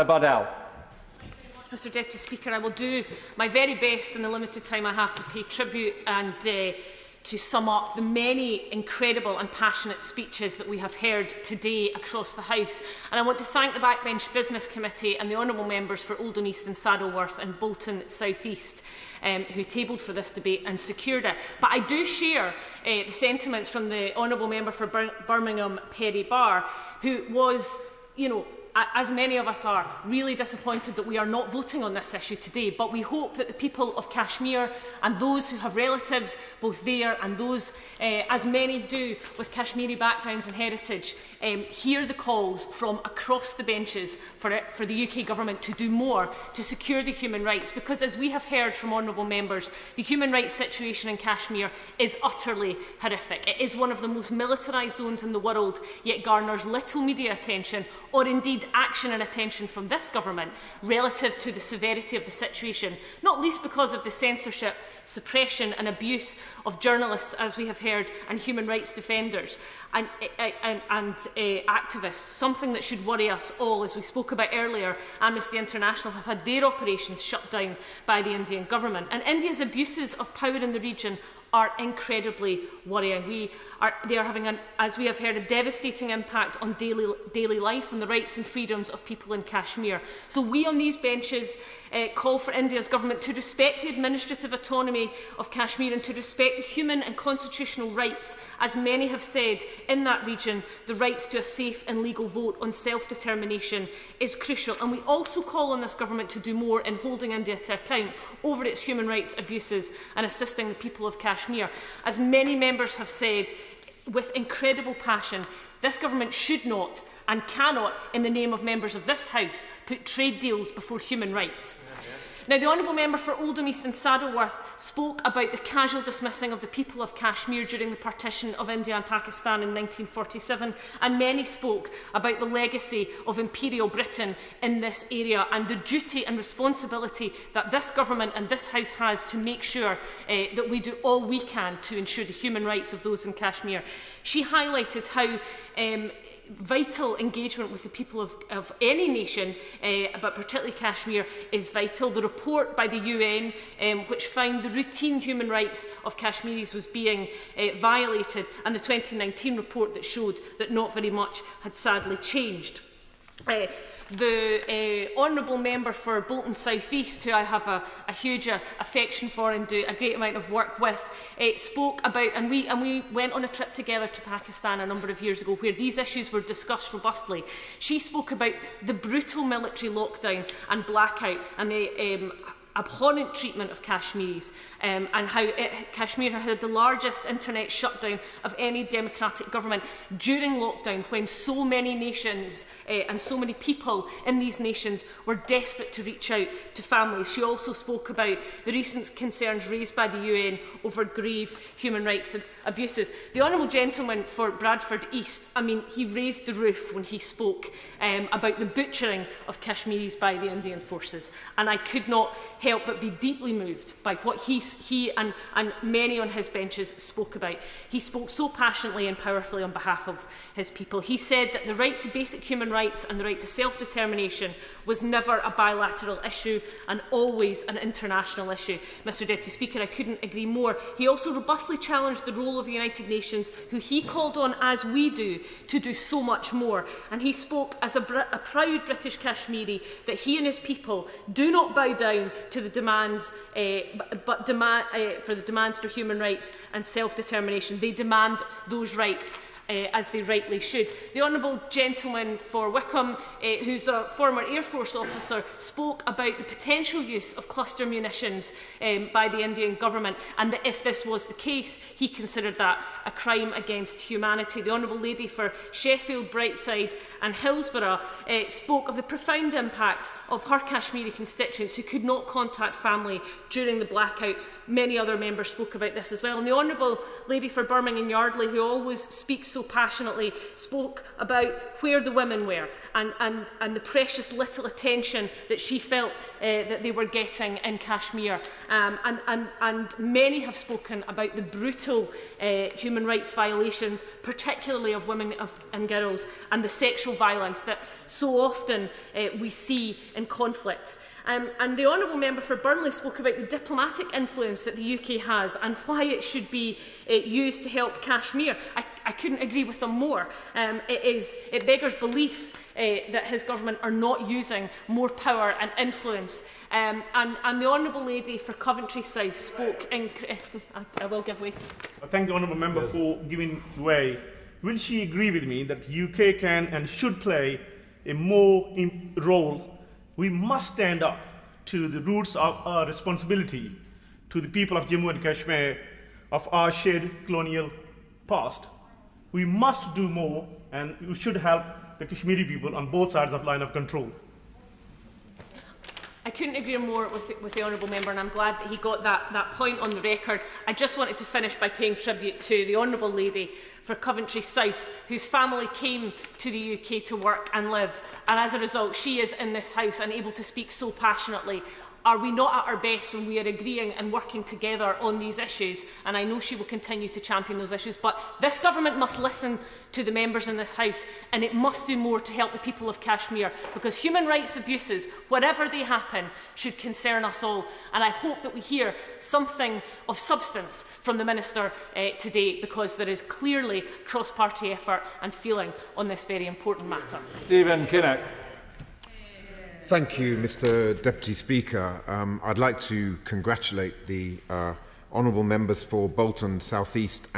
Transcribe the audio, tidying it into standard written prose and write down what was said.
Bardell. Mr Deputy Speaker, I will do my very best in the limited time I have to pay tribute and to sum up the many incredible and passionate speeches that we have heard today across the House. And I want to thank the Backbench Business Committee and the honourable members for Oldham East and Saddleworth and Bolton South East who tabled for this debate and secured it. But I do share the sentiments from the honourable member for Birmingham Perry Barr, who was, as many of us are, really disappointed that we are not voting on this issue today. But we hope that the people of Kashmir and those who have relatives both there and those, as many do, with Kashmiri backgrounds and heritage, hear the calls from across the benches for the UK Government to do more to secure the human rights. Because, as we have heard from honourable members, the human rights situation in Kashmir is utterly horrific. It is one of the most militarised zones in the world, yet garners little media attention or indeed action and attention from this government relative to the severity of the situation, not least because of the censorship, suppression and abuse of journalists, as we have heard, and human rights defenders and activists, something that should worry us all. As we spoke about earlier, Amnesty International have had their operations shut down by the Indian government, and India's abuses of power in the region are incredibly worrying. They are having, as we have heard, a devastating impact on daily life and the rights and freedoms of people in Kashmir. So we on these benches call for India's government to respect the administrative autonomy of Kashmir and to respect the human and constitutional rights. As many have said, in that region, the rights to a safe and legal vote on self-determination is crucial. And we also call on this government to do more in holding India to account over its human rights abuses and assisting the people of Kashmir. As many members have said, with incredible passion, this government should not and cannot, in the name of members of this House, put trade deals before human rights. Now, the honourable member for Oldham East and Saddleworth spoke about the casual dismissing of the people of Kashmir during the partition of India and Pakistan in 1947, and many spoke about the legacy of Imperial Britain in this area and the duty and responsibility that this government and this House has to make sure that we do all we can to ensure the human rights of those in Kashmir. She highlighted how vital engagement with the people of any nation, but particularly Kashmir, is vital. The report by the UN, which found the routine human rights of Kashmiris was being violated, and the 2019 report that showed that not very much had sadly changed. The honourable member for Bolton South East, who I have a huge affection for and do a great amount of work with, spoke about, and we went on a trip together to Pakistan a number of years ago where these issues were discussed robustly. She spoke about the brutal military lockdown and blackout and the abhorrent treatment of Kashmiris, and how Kashmir had the largest internet shutdown of any democratic government during lockdown, when so many nations and so many people in these nations were desperate to reach out to families. She also spoke about the recent concerns raised by the UN over grave human rights abuses. The honourable gentleman for Bradford East, he raised the roof when he spoke about the butchering of Kashmiris by the Indian forces, and I could not help but be deeply moved by what he and many on his benches spoke about. He spoke so passionately and powerfully on behalf of his people. He said that the right to basic human rights and the right to self-determination was never a bilateral issue and always an international issue. Mr Deputy Speaker, I couldn't agree more. He also robustly challenged the role of the United Nations, who he called on, as we do, to do so much more. And he spoke as a proud British Kashmiri that he and his people do not bow down to the demands, for the demands for human rights and self-determination. They demand those rights as they rightly should. The honourable gentleman for Wickham, who's a former Air Force officer, spoke about the potential use of cluster munitions by the Indian government, and that if this was the case, he considered that a crime against humanity. The honourable lady for Sheffield, Brightside and Hillsborough spoke of the profound impact of her Kashmiri constituents who could not contact family during the blackout. Many other members spoke about this as well. And the honourable lady for Birmingham Yardley, who always speaks so so passionately, spoke about where the women were and the precious little attention that she felt that they were getting in Kashmir. And many have spoken about the brutal human rights violations, particularly of women and girls, and the sexual violence that so often we see in conflicts. And the Honourable Member for Burnley spoke about the diplomatic influence that the UK has and why it should be used to help Kashmir. I couldn't agree with them more. It beggars belief that his government are not using more power and influence. And the Honourable Lady for Coventry South spoke in... I will give way. I thank the Honourable Member for giving way. Will she agree with me that the UK can and should play a more role? We must stand up to the roots of our responsibility to the people of Jammu and Kashmir, of our shared colonial past. We must do more, and we should help the Kashmiri people on both sides of the line of control. I couldn't agree more with the Honourable Member, and I'm glad that he got that point on the record. I just wanted to finish by paying tribute to the Honourable Lady for Coventry South, whose family came to the UK to work and live, and as a result she is in this House and able to speak so passionately. Are we not at our best when we are agreeing and working together on these issues? And I know she will continue to champion those issues, but this government must listen to the members in this House, and it must do more to help the people of Kashmir, because human rights abuses, wherever they happen, should concern us all. And I hope that we hear something of substance from the Minister today, because there is clearly cross-party effort and feeling on this very important matter. Stephen Kinnock. Thank you, Mr Deputy Speaker. I'd like to congratulate the honourable members for Bolton South East